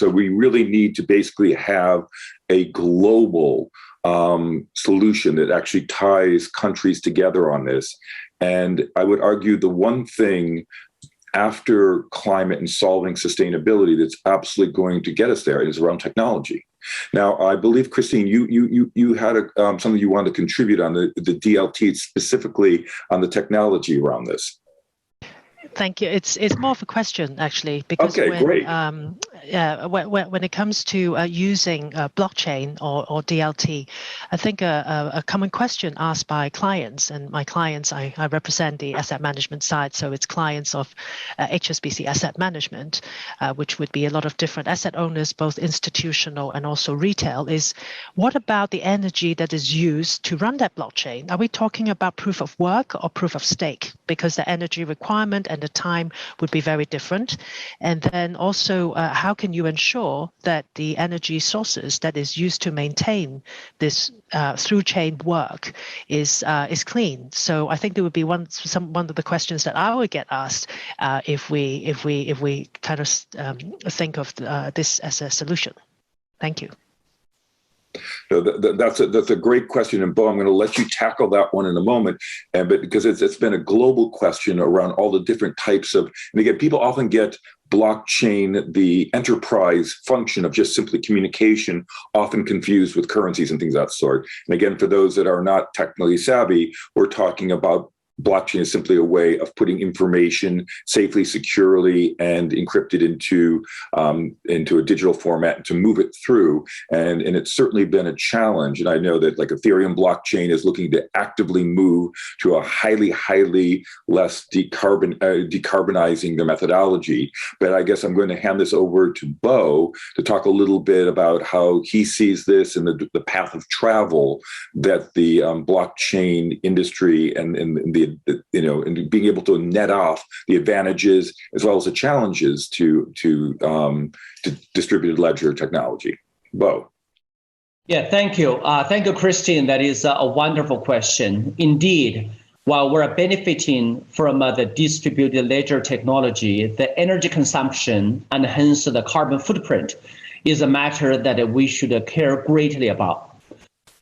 So we really need to basically have a global solution that actually ties countries together on this. And I would argue the one thing after climate and solving sustainability that's absolutely going to get us there is around technology. Now, I believe, Christine, you had something you wanted to contribute on the DLT, specifically on the technology around this. Thank you. It's more of a question, actually, because when it comes to using blockchain or DLT, I think a common question asked by clients, and my clients, I represent the asset management side, so it's clients of HSBC Asset Management, which would be a lot of different asset owners, both institutional and also retail, is what about the energy that is used to run that blockchain? Are we talking about proof of work or proof of stake? Because the energy requirement and the time would be very different. And then also, how can you ensure that the energy sources that is used to maintain this through chain work is clean? So I think there would be one of the questions that I would get asked if we kind of think of this as a solution. Thank you. No, that's a great question, and Bo, I'm going to let you tackle that one in a moment. But because it's been a global question around all the different types of, and again, people often get blockchain, the enterprise function of just simply communication, often confused with currencies and things of that sort. And again, for those that are not technically savvy, we're talking about blockchain is simply a way of putting information safely, securely, and encrypted into a digital format to move it through. And it's certainly been a challenge. And I know that like Ethereum blockchain is looking to actively move to a highly less decarbonizing the methodology. But I guess I'm going to hand this over to Bo to talk a little bit about how he sees this and the path of travel that the blockchain industry and being able to net off the advantages as well as the challenges to distributed ledger technology. Bo. Yeah, thank you. Thank you, Christine. That is a wonderful question. Indeed, while we're benefiting from the distributed ledger technology, the energy consumption and hence the carbon footprint is a matter that we should care greatly about.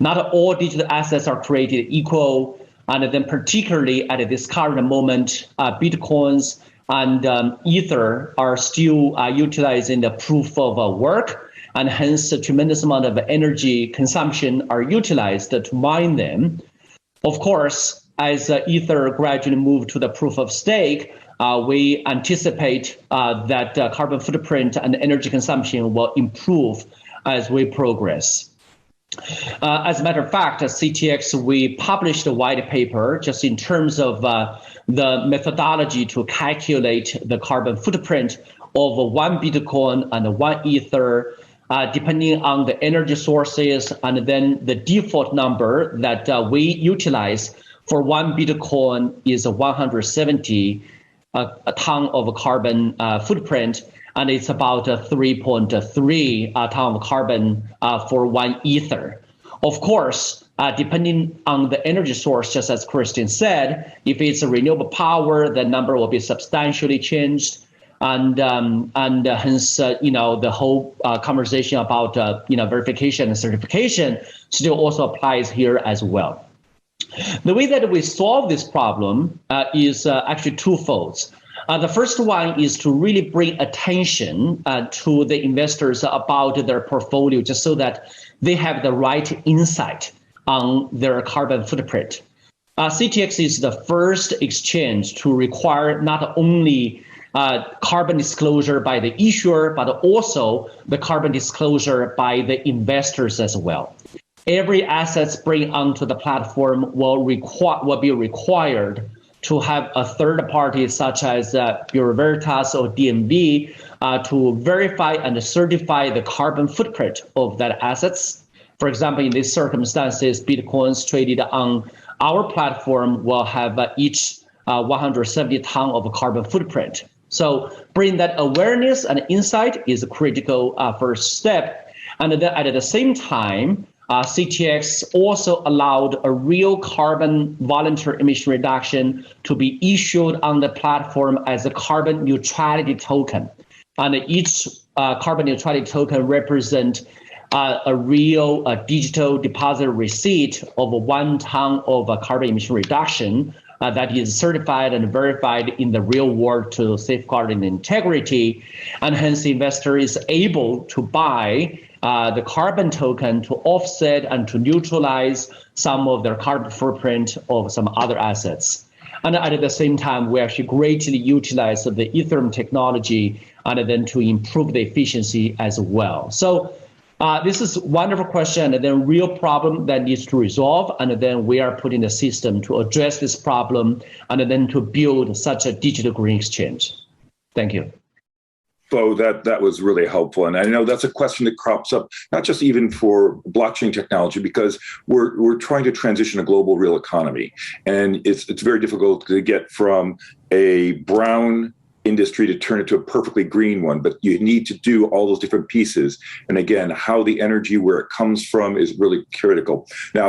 Not all digital assets are created equal. And then particularly at this current moment, Bitcoins and Ether are still utilizing the proof of work, and hence a tremendous amount of energy consumption are utilized to mine them. Of course, as Ether gradually move to the proof of stake, we anticipate that carbon footprint and energy consumption will improve as we progress. As a matter of fact, at CTX, we published a white paper just in terms of the methodology to calculate the carbon footprint of 1 Bitcoin and 1 Ether, depending on the energy sources, and then the default number that we utilize for 1 Bitcoin is 170 a ton of carbon footprint, and it's about 3.3 ton of carbon for 1 Ether. Of course, depending on the energy source, just as Christine said, if it's a renewable power, the number will be substantially changed, and hence, the whole conversation about verification and certification still also applies here as well. The way that we solve this problem is actually twofold. The first one is to really bring attention to the investors about their portfolio, just so that they have the right insight on their carbon footprint. CTX is the first exchange to require not only carbon disclosure by the issuer, but also the carbon disclosure by the investors as well. Every asset bring onto the platform will be required to have a third party such as Bureau Veritas or DNB to verify and certify the carbon footprint of that assets. For example, in these circumstances, Bitcoins traded on our platform will have each 170 ton of carbon footprint. So bring that awareness and insight is a critical first step. And then at the same time, CTX also allowed a real carbon voluntary emission reduction to be issued on the platform as a carbon neutrality token. And each carbon neutrality token represent a real digital deposit receipt of 1 ton of carbon emission reduction that is certified and verified in the real world to safeguard integrity, and hence the investor is able to buy the carbon token to offset and to neutralize some of their carbon footprint of some other assets. And at the same time, we actually greatly utilize the Ethereum technology and then to improve the efficiency as well. So this is a wonderful question, and then real problem that needs to resolve, and then we are putting a system to address this problem and then to build such a digital green exchange. Thank you. Bo, that was really helpful. And I know that's a question that crops up, not just even for blockchain technology, because we're trying to transition a global real economy. And it's very difficult to get from a brown industry to turn it to a perfectly green one, but you need to do all those different pieces. And again, how the energy, where it comes from, is really critical. Now,